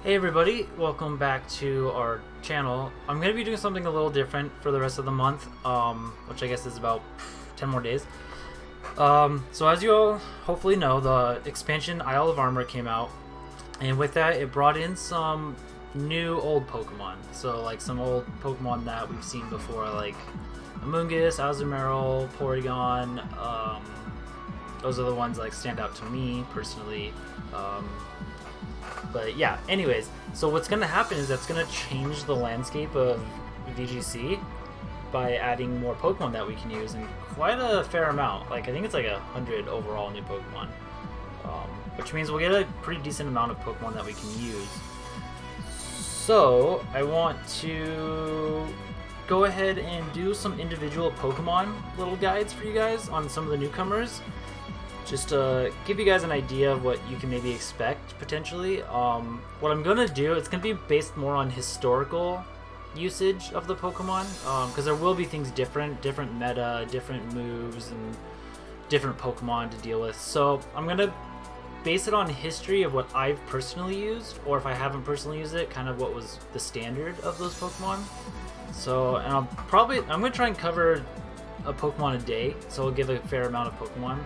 Hey everybody, welcome back to our channel. I'm going to be doing something a little different for the rest of the month, which I guess is about 10 more days. So as you all hopefully know, the expansion Isle of Armor came out, and with that it brought in some new old Pokemon. So like some old Pokemon that we've seen before, like Amoonguss, Azumarill, Porygon. Those are the ones like stand out to me personally. But yeah, anyways, so what's going to happen is that's going to change the landscape of VGC by adding more Pokemon that we can use, and quite a fair amount. Like, I think it's like 100 overall new Pokemon, which means we'll get a pretty decent amount of Pokemon that we can use. So I want to go ahead and do some individual Pokemon little guides for you guys on some of the newcomers. Just to give you guys an idea of what you can maybe expect, potentially. What I'm going to do, it's going to be based more on historical usage of the Pokemon, because there will be things different meta, different moves, and different Pokemon to deal with. So I'm going to base it on history of what I've personally used, or if I haven't personally used it, kind of what was the standard of those Pokemon. So, and I'm going to try and cover a Pokemon a day, so I'll give a fair amount of Pokemon.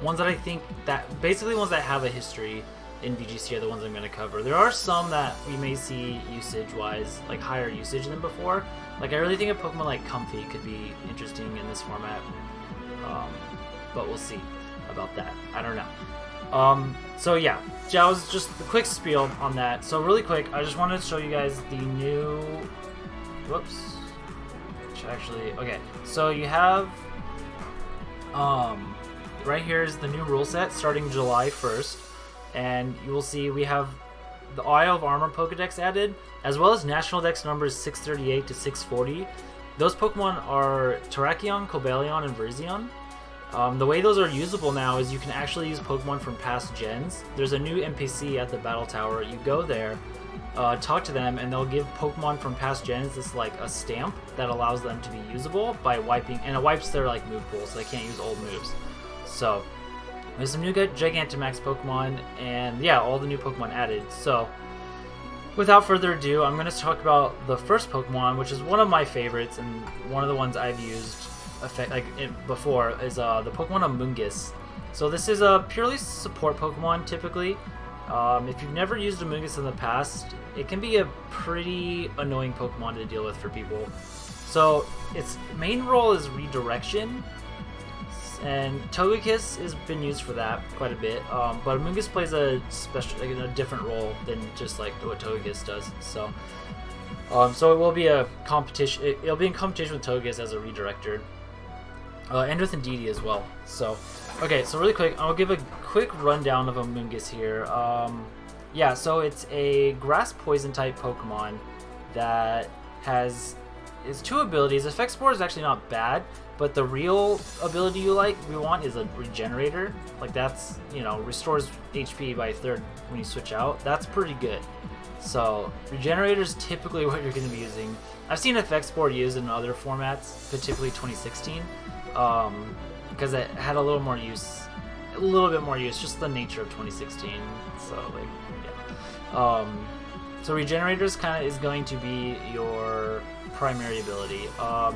Ones that I think that basically ones that have a history in VGC are the ones I'm going to cover. There are some that we may see usage-wise, like higher usage than before. Like I really think a Pokemon like Comfey could be interesting in this format, but we'll see about that. I don't know. So yeah, that was just a quick spiel on that. So really quick, I just wanted to show you guys the new. Whoops. Actually, okay, so you have right here is the new rule set starting July 1st, and you will see we have the Isle of Armor Pokedex added, as well as National Dex numbers 638 to 640. Those Pokemon are Terrakion, Cobalion, and Virizion. The way those are usable now is you can actually use Pokemon from past gens. There's a new NPC at the Battle Tower. You go there, talk to them, and they'll give Pokemon from past gens this like a stamp that allows them to be usable by wiping, and it wipes their like move pool, so they can't use old moves. So there's some new Gigantamax Pokemon, and yeah, all the new Pokemon added. So without further ado, I'm going to talk about the first Pokemon, which is one of my favorites and one of the ones I've used before, is the Pokemon Amoonguss. So this is a purely support Pokemon typically. If you've never used Amoonguss in the past, it can be a pretty annoying Pokemon to deal with for people. So its main role is redirection, and Togekiss has been used for that quite a bit. But Amoonguss plays a different role than just like what Togekiss does. So, so it will be a competition. It'll be in competition with Togekiss as a redirector, and with Indeedee as well. So. Okay, so really quick, I'll give a quick rundown of Amoonguss here. Yeah, so it's a grass poison type Pokemon that has its two abilities. Effect Spore is actually not bad, but the real ability we want is a Regenerator. Like that's, restores HP by a third when you switch out. That's pretty good. So Regenerator is typically what you're going to be using. I've seen Effect Spore used in other formats, particularly 2016. Because it had a little bit more use, just the nature of 2016. So like, yeah. So Regenerators kind of is going to be your primary ability.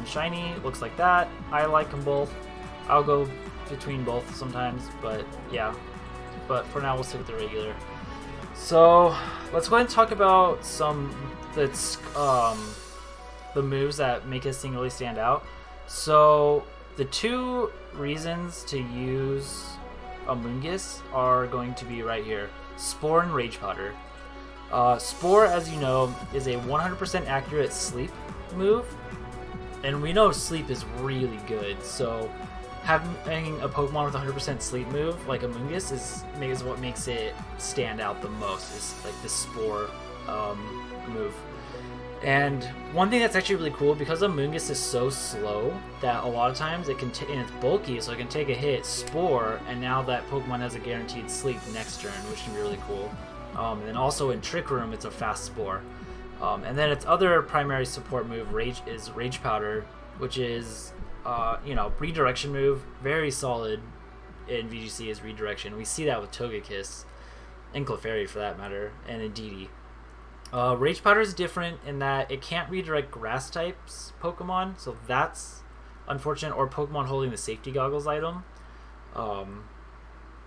Shiny looks like that. I like them both. I'll go between both sometimes, but yeah. But for now, we'll stick with the regular. So let's go ahead and talk about the moves that make this thing really stand out. So the two reasons to use Amoonguss are going to be right here. Spore and Rage Powder. Spore, as you know, is a 100% accurate sleep move, and we know sleep is really good, so having a Pokemon with 100% sleep move like Amoonguss is what makes it stand out the most, is like the Spore move. And one thing that's actually really cool, because Amoonguss is so slow that a lot of times it can and it's bulky, so it can take a hit, Spore, and now that Pokemon has a guaranteed sleep next turn, which can be really cool. And then also in Trick Room, it's a fast Spore. And then its other primary support move is Rage Powder, which is redirection move, very solid in VGC is redirection. We see that with Togekiss. and Clefairy for that matter, and Indeedee. Rage Powder is different in that it can't redirect grass types Pokemon, so that's unfortunate, or Pokemon holding the safety goggles item.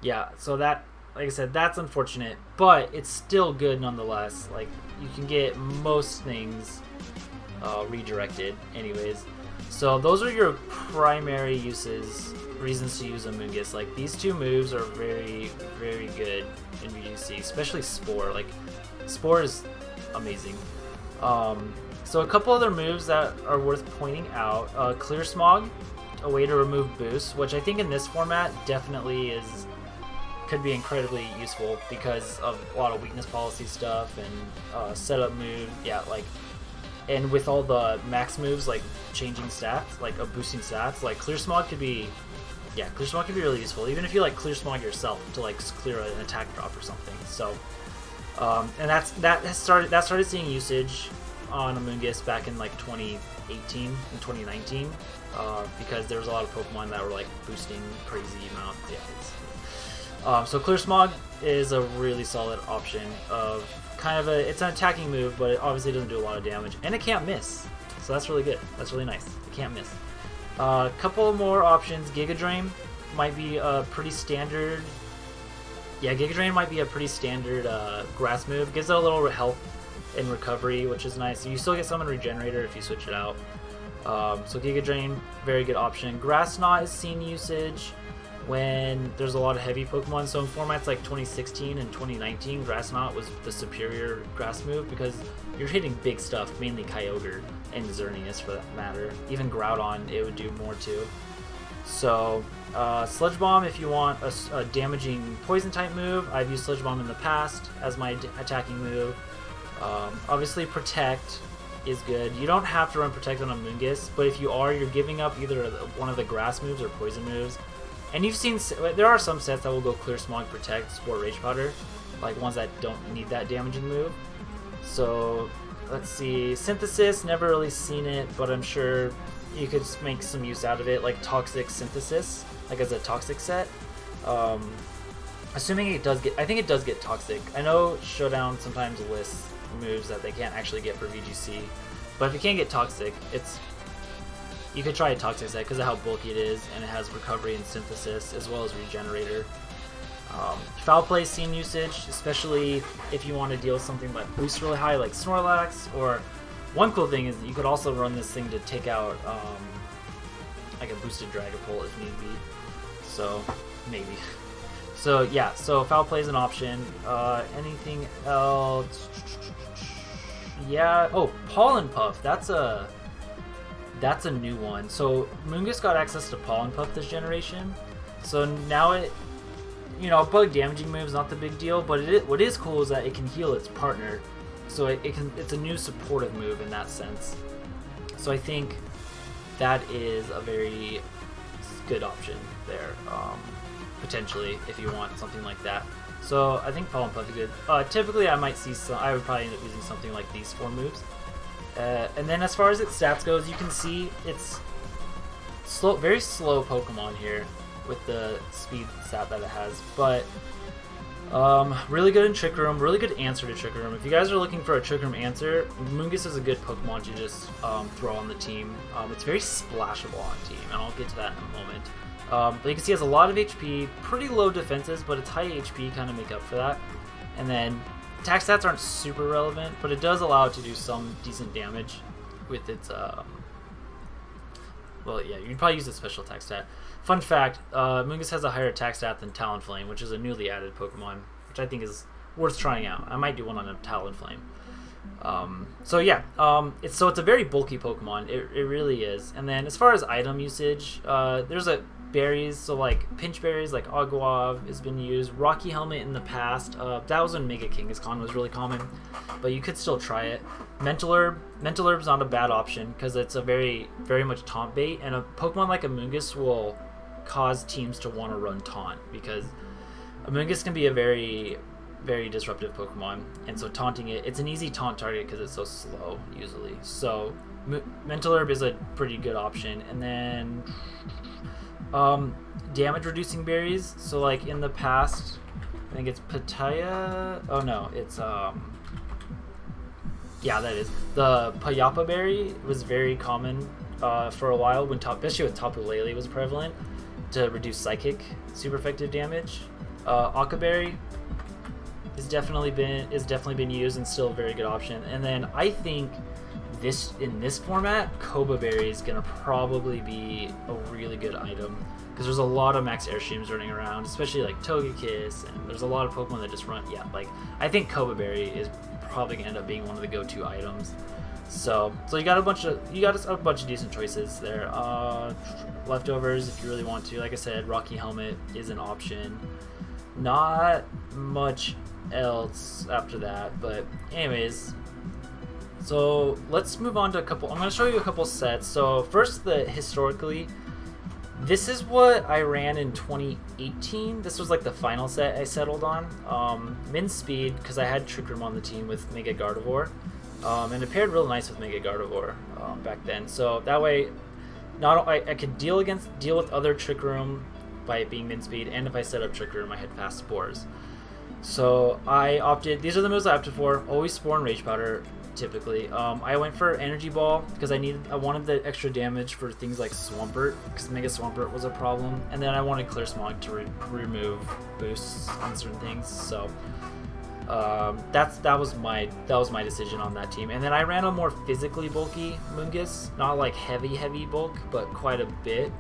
Yeah, so that, like I said, that's unfortunate, but it's still good nonetheless. Like, you can get most things redirected anyways. So those are your primary reasons to use Amoonguss. Like, these two moves are very, very good in VGC, especially Spore. Like, Spore is amazing. So a couple other moves that are worth pointing out. Clear Smog, a way to remove boost, which I think in this format definitely could be incredibly useful because of a lot of weakness policy stuff and setup move. Yeah, like, and with all the max moves like changing stats, like boosting stats, like Clear Smog could be, Clear Smog could be really useful. Even if you like Clear Smog yourself to like clear an attack drop or something. So, and that started seeing usage on Amoonguss back in like 2018 and 2019 because there was a lot of Pokemon that were like boosting crazy amount. Yeah, so Clear Smog is a really solid option of kind of it's an attacking move, but it obviously doesn't do a lot of damage, and it can't miss. So that's really good. That's really nice. It can't miss. A couple more options. Giga Drain might be a pretty standard. Yeah, Giga Drain might be a pretty standard grass move. Gives it a little health and recovery, which is nice. You still get some in Regenerator if you switch it out. So Giga Drain, very good option. Grass Knot is seen usage when there's a lot of heavy Pokemon. So in formats like 2016 and 2019, Grass Knot was the superior grass move because you're hitting big stuff, mainly Kyogre and Xerneas for that matter. Even Groudon, it would do more too. So Sludge Bomb, if you want a damaging poison type move, I've used Sludge Bomb in the past as my attacking move. Obviously Protect is good. You don't have to run Protect on Amoonguss, but if you are, you're giving up either one of the grass moves or poison moves. And you've seen, there are some sets that will go Clear Smog, Protect, Spore, Rage Powder, like ones that don't need that damaging move. So let's see, Synthesis, never really seen it, but I'm sure you could make some use out of it, like Toxic Synthesis, like as a Toxic set. Assuming it does get, I think it does get Toxic. I know Showdown sometimes lists moves that they can't actually get for VGC, but if you can't get Toxic, you could try a Toxic set because of how bulky it is, and it has Recovery and Synthesis as well as Regenerator. Foul Play seen usage, especially if you want to deal with something that boosts really high like Snorlax, or one cool thing is that you could also run this thing to take out like a boosted Dragapult if need be. So, maybe. So yeah, so Foul Play is an option. Anything else? Yeah, oh, Pollen Puff, that's a new one. So Amoonguss got access to Pollen Puff this generation. So now it, bug damaging moves not the big deal, but what is cool is that it can heal its partner. So it's a new supportive move in that sense. So I think that is a very good option there, potentially, if you want something like that. So I think Pollen Puff is good. Typically I would probably end up using something like these 4 moves. And then as far as its stats goes, you can see it's very slow Pokemon here with the speed stat that it has, but really good in Trick Room, really good answer to Trick Room. If you guys are looking for a Trick Room answer, Amoonguss is a good Pokemon to just throw on the team. It's very splashable on team, and I'll get to that in a moment. But you can see it has a lot of HP, pretty low defenses, but its high HP kind of make up for that. And then attack stats aren't super relevant, but it does allow it to do some decent damage with its, well, yeah, you'd probably use its special attack stat. Fun fact, Amoonguss has a higher attack stat than Talonflame, which is a newly added Pokemon, which I think is worth trying out. I might do one on a Talonflame. So yeah, it's a very bulky Pokemon. It really is. And then as far as item usage, there's berries, so like pinch berries like Aguav has been used. Rocky Helmet in the past, that was when Mega Kangaskhan was really common, but you could still try it. Mental Herb's not a bad option because it's a very, very much taunt bait, and a Pokemon like Amoonguss will cause teams to want to run taunt because Amoonguss can be a very, very disruptive Pokemon, and so taunting it's an easy taunt target because it's so slow usually. So Mental Herb is a pretty good option. And then damage reducing berries, so like in the past I think it's Pitaya. Oh no, it's yeah, that is the Payapa berry was very common for a while when especially when Tapu Lele was prevalent to reduce psychic super effective damage. Akaberry is definitely been used and still a very good option. And then I think in this format, Koba Berry is gonna probably be a really good item because there's a lot of max airstreams running around, especially like Togekiss, and there's a lot of Pokemon that just run. Yeah, like I think Koba Berry is probably gonna end up being one of the go-to items. So you got a bunch of decent choices there. Leftovers if you really want to. Like I said, Rocky Helmet is an option. Not much else after that, but anyways. So let's move on to a couple. I'm going to show you a couple sets. So first, historically, this is what I ran in 2018. This was like the final set I settled on. Min Speed, because I had Trick Room on the team with Mega Gardevoir, and it paired real nice with Mega Gardevoir back then. So that way, I could deal with other Trick Room by it being Min Speed, and if I set up Trick Room, I had fast Spores. So I opted. These are the moves I opted for. Always Spore and Rage Powder. Typically, I went for Energy Ball because I wanted the extra damage for things like Swampert because Mega Swampert was a problem, and then I wanted Clear Smog to remove boosts on certain things. So that was my decision on that team. And then I ran a more physically bulky Amoonguss, not like heavy bulk, but quite a bit.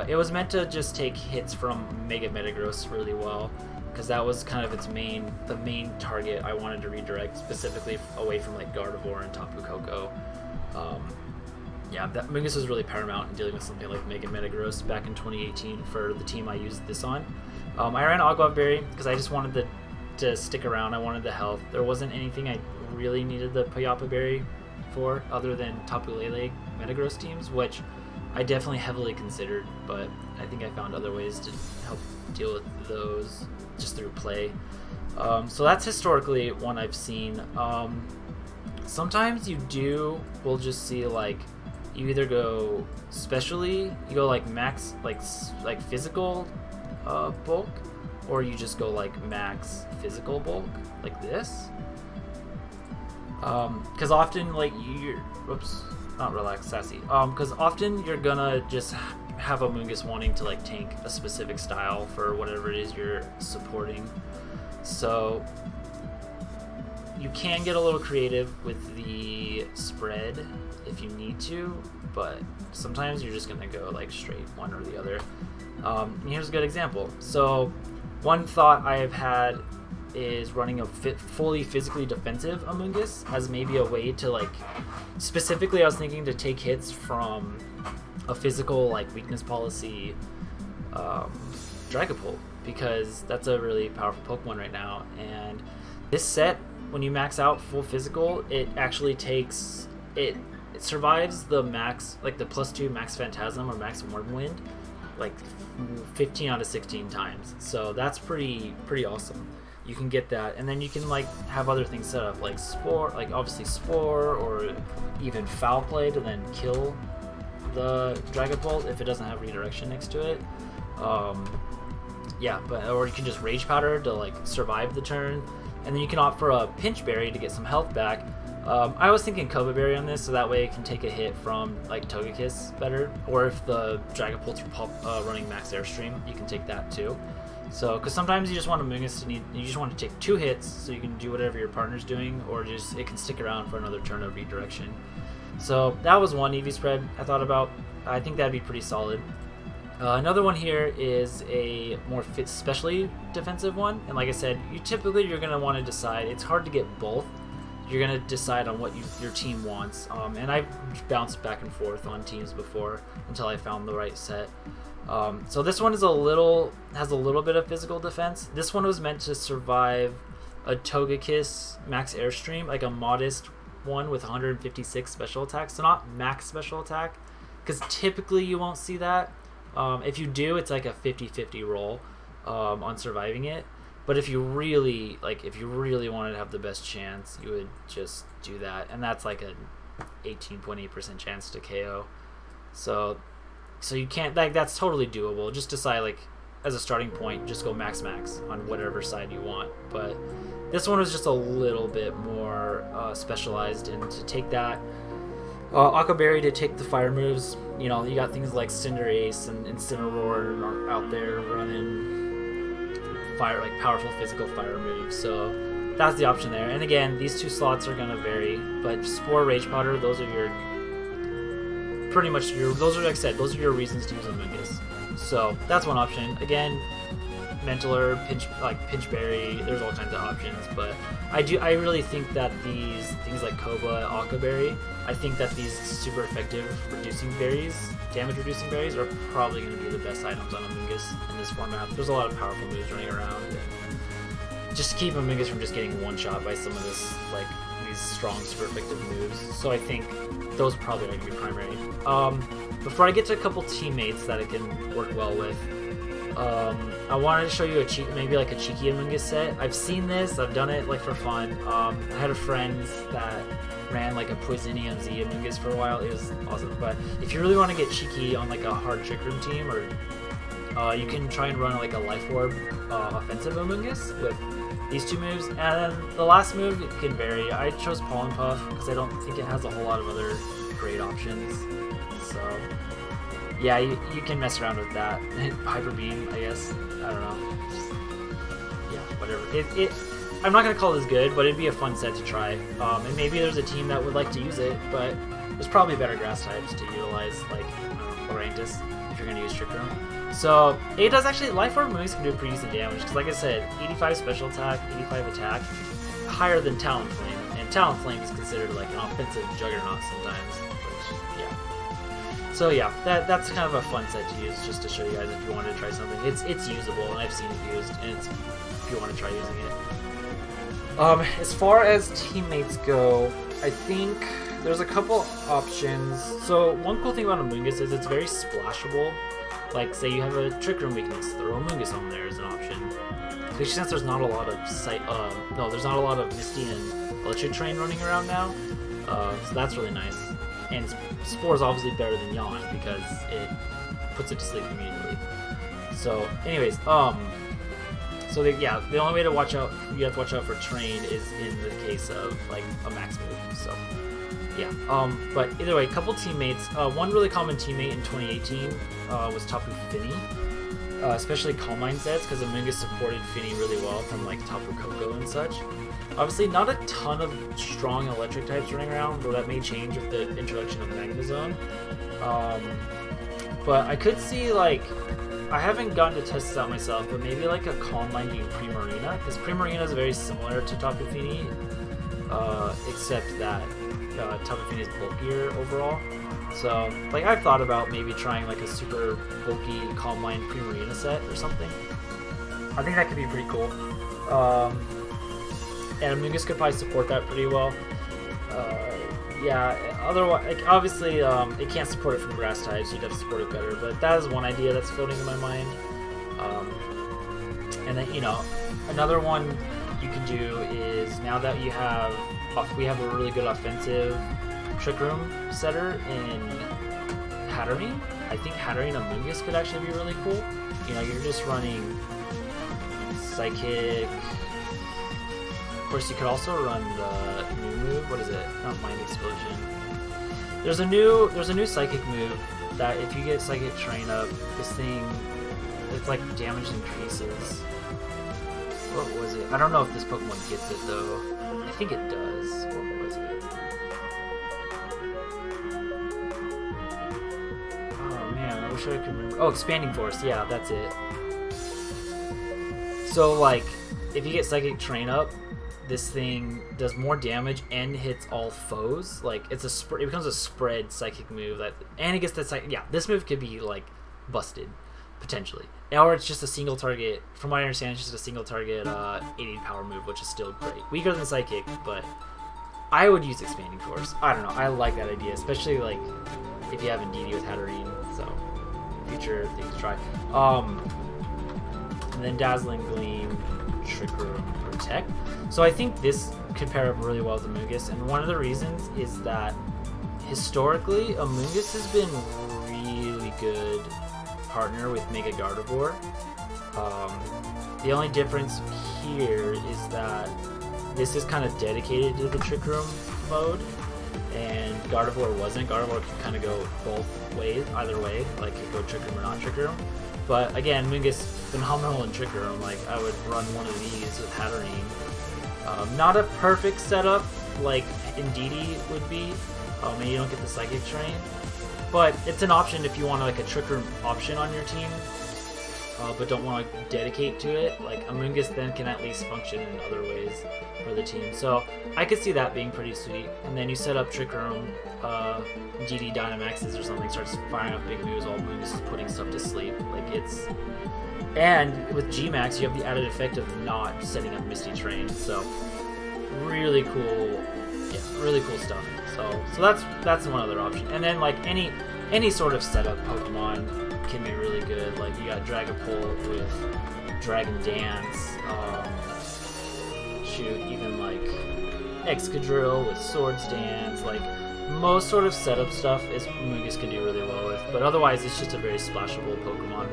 It was meant to just take hits from Mega Metagross really well, because that was kind of the main target I wanted to redirect, specifically away from like Gardevoir and Tapu Koko. Yeah, that Amoonguss was really paramount in dealing with something like Mega Metagross back in 2018 for the team I used this on. I ran Agua Berry because I just wanted to stick around. I wanted the health. There wasn't anything I really needed the Payapa Berry for other than Tapu Lele Metagross teams, which I definitely heavily considered, but I think I found other ways to help deal with those just through play. So that's historically one I've seen. Sometimes we'll just see like you either go you go like max like physical bulk, or you just go like max physical bulk like this. Because often like not relax, sassy. Because often you're gonna just have Amoonguss wanting to like tank a specific style for whatever it is you're supporting. So you can get a little creative with the spread if you need to, but sometimes you're just gonna go like straight one or the other. Here's a good example. So one thought I have had is running a fully physically defensive Amoonguss as maybe a way to like, specifically I was thinking to take hits from a physical like weakness policy Dragapult, because that's a really powerful Pokemon right now. And this set, when you max out full physical, it actually takes it survives the max, like the +2 max Phantasm or max Wormwind, like 15 out of 16 times. So that's pretty awesome. You can get that, and then you can like have other things set up like Spore, like obviously Spore, or even Foul Play to then kill the Dragapult if it doesn't have redirection next to it. Yeah, or you can just Rage Powder to like survive the turn, and then you can opt for a Pinch Berry to get some health back. I was thinking Koba Berry on this, so that way it can take a hit from like Togekiss better, or if the Dragapult's running max Airstream, you can take that too. So, because sometimes you just want Amoonguss you just want to take 2 hits so you can do whatever your partner's doing, or just it can stick around for another turn of redirection. So that was one EV spread I thought about. I think that'd be pretty solid. Another one here is a more specially defensive one, and like I said, you're going to want to decide. It's hard to get both. You're going to decide on what your team wants, and I've bounced back and forth on teams before until I found the right set. So this one has a little bit of physical defense. This one was meant to survive a Togekiss max Airstream, like a modest one with 156 special attack, so not max special attack, because typically you won't see that. If you do, it's like a 50-50 roll on surviving it. But if you really wanted to have the best chance, you would just do that, and that's like a 18.8% chance to KO. So you can't, like, that's totally doable. Just decide like as a starting point, just go max on whatever side you want. But this one was just a little bit more specialized, and to take that Aqua Berry to take the fire moves. You know, you got things like Cinderace and Incineroar out there running fire, like powerful physical fire moves. So that's the option there. And again, these two slots are gonna vary, but Spore, Rage Powder, those are your pretty much your, those are, like I said, those are your reasons to use Amoonguss. So that's one option. Again, Mentler, Pinch Berry, there's all kinds of options, but I really think that these things like Koba, Aqua Berry, I think that these super effective damage reducing berries are probably going to be the best items on Amoonguss in this format. There's a lot of powerful moves running around, and just keep Amoonguss from just getting one shot by some of these strong super effective moves. So I think those probably are going to be primary. Before I get to a couple teammates that it can work well with, I wanted to show you maybe like a cheeky Amoonguss set. I've seen this, I've done it like for fun. I had a friend that ran like a Poisonium Z Amoonguss for a while. It was awesome. But if you really want to get cheeky on like a hard Trick Room team, or you can try and run like a Life Orb offensive Amoonguss with these two moves. And then the last move, it can vary. I chose Pollen Puff because I don't think it has a whole lot of other great options. So yeah, you can mess around with that. Hyper Beam, I guess. I don't know. Yeah, whatever. I'm not going to call this good, but it'd be a fun set to try. And maybe there's a team that would like to use it, but there's probably better grass types to utilize, like Orantis, if you're going to use Trick Room. So it does actually, Life Orb moves can do pretty decent damage, because like I said, 85 special attack, 85 attack, higher than Talonflame. And Talonflame is considered like an offensive juggernaut sometimes, which, yeah. So yeah, that's kind of a fun set to use, just to show you guys if you want to try something. It's usable, and I've seen it used, and it's if you want to try using it. As far as teammates go, I think there's a couple options. So one cool thing about Amoonguss is it's very splashable. Like, say you have a Trick Room weakness, throw Amoonguss on there as an option. Especially since there's not a lot of there's not a lot of Misty and Electric Train running around now. So that's really nice. And Spore is obviously better than Yawn because it puts it to sleep immediately. So, anyways, the only way to watch out, you have to watch out for Train is in the case of like a max move. So, yeah. But either way, a couple teammates. One really common teammate in 2018 was Tapu Fini, especially Calm Mind sets, because Amoonguss supported Fini really well from like Tapu Koko and such. Obviously, not a ton of strong electric types running around, though that may change with the introduction of Magnezone. But I could see, like, I haven't gotten to test this out myself, but maybe like a Calm Mind being Primarina, because Primarina is very similar to Tapu Fini, except that Tapu Fini is bulkier overall. So, like, I've thought about maybe trying like a super bulky Calm Mind Primarina set or something. I think that could be pretty cool. And Amoonguss could probably support that pretty well. Yeah, otherwise, like, obviously, it can't support it from grass types, you'd have to support it better, but that is one idea that's floating in my mind. And then, you know, another one you can do is, now that we have a really good offensive Trick Room setter in Hatterene, I think Hatterene Amoonguss could actually be really cool. You know, you're just running Psychic. Of course, you could also run the new move. What is it? Not Mind Explosion. There's a new Psychic move that if you get Psychic Train up, this thing, it's like damage increases. What was it? I don't know if this Pokemon gets it though. I think it does. What was it? Oh man, I wish I could remember. Oh, Expanding Force. Yeah, that's it. So like, if you get Psychic Train up, this thing does more damage and hits all foes. Like, it becomes a spread Psychic move and it gets that Psychic. Yeah, this move could be like busted potentially, or it's just a single target. From what I understand, it's just a single target 80 power move, which is still great. Weaker than Psychic, but I would use Expanding Force. I don't know. I like that idea, especially like if you have Indeedee with Hatterene. So, future thing to try. And then Dazzling Gleam, Trick Room, Protect. So I think this could pair up really well with Amoonguss, and one of the reasons is that historically Amoonguss has been really good partner with Mega Gardevoir. The only difference here is that this is kind of dedicated to the Trick Room mode, and Gardevoir wasn't. Gardevoir can kind of go both ways, either way, like it could go Trick Room or not Trick Room. But again, Amoonguss, phenomenal in Trick Room. Like, I would run one of these with Hatterene. Not a perfect setup like Indeedee would be. And you don't get the Psychic Drain. But it's an option if you want like a Trick Room option on your team, but don't want to dedicate to it. Like, Amoonguss then can at least function in other ways for the team. So I could see that being pretty sweet. And then you set up Trick Room, GD Dynamaxes or something, starts firing off big moves while Amoonguss is putting stuff to sleep. Like, it's... And with Gmax, you have the added effect of not setting up Misty Train. So really cool, yeah, really cool stuff. So that's one other option. And then like any sort of setup Pokemon can be really good. Like, you got Dragapult with Dragon Dance. Shoot, even like Excadrill with Swords Dance. Like, most sort of setup stuff is Amoonguss can do really well with. But otherwise, it's just a very splashable Pokemon.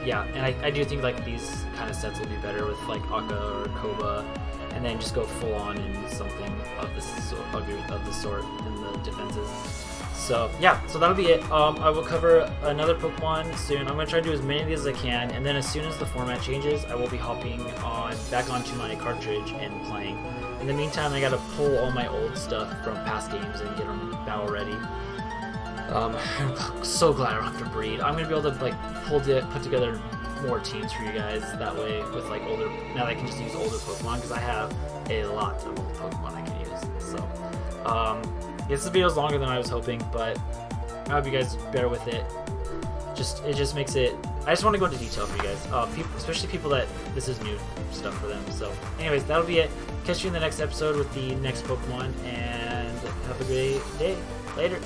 Yeah, and I do think like these kind of sets will be better with like Akka or Koba, and then just go full on in something of the sort in the defenses. So yeah, so that'll be it. I will cover another Pokemon soon. I'm gonna try to do as many of these as I can, and then as soon as the format changes, I will be hopping back onto my cartridge and playing. In the meantime, I gotta pull all my old stuff from past games and get them battle ready. I'm so glad I don't have to breed. I'm gonna be able to like put together more teams for you guys that way with like older. Now I can just use older Pokemon because I have a lot of old Pokemon I can use. So this video is longer than I was hoping, but I hope you guys bear with it. It just makes it. I just want to go into detail for you guys, especially people that this is new stuff for them. So, anyways, that'll be it. Catch you in the next episode with the next Pokemon, and have a great day. Later.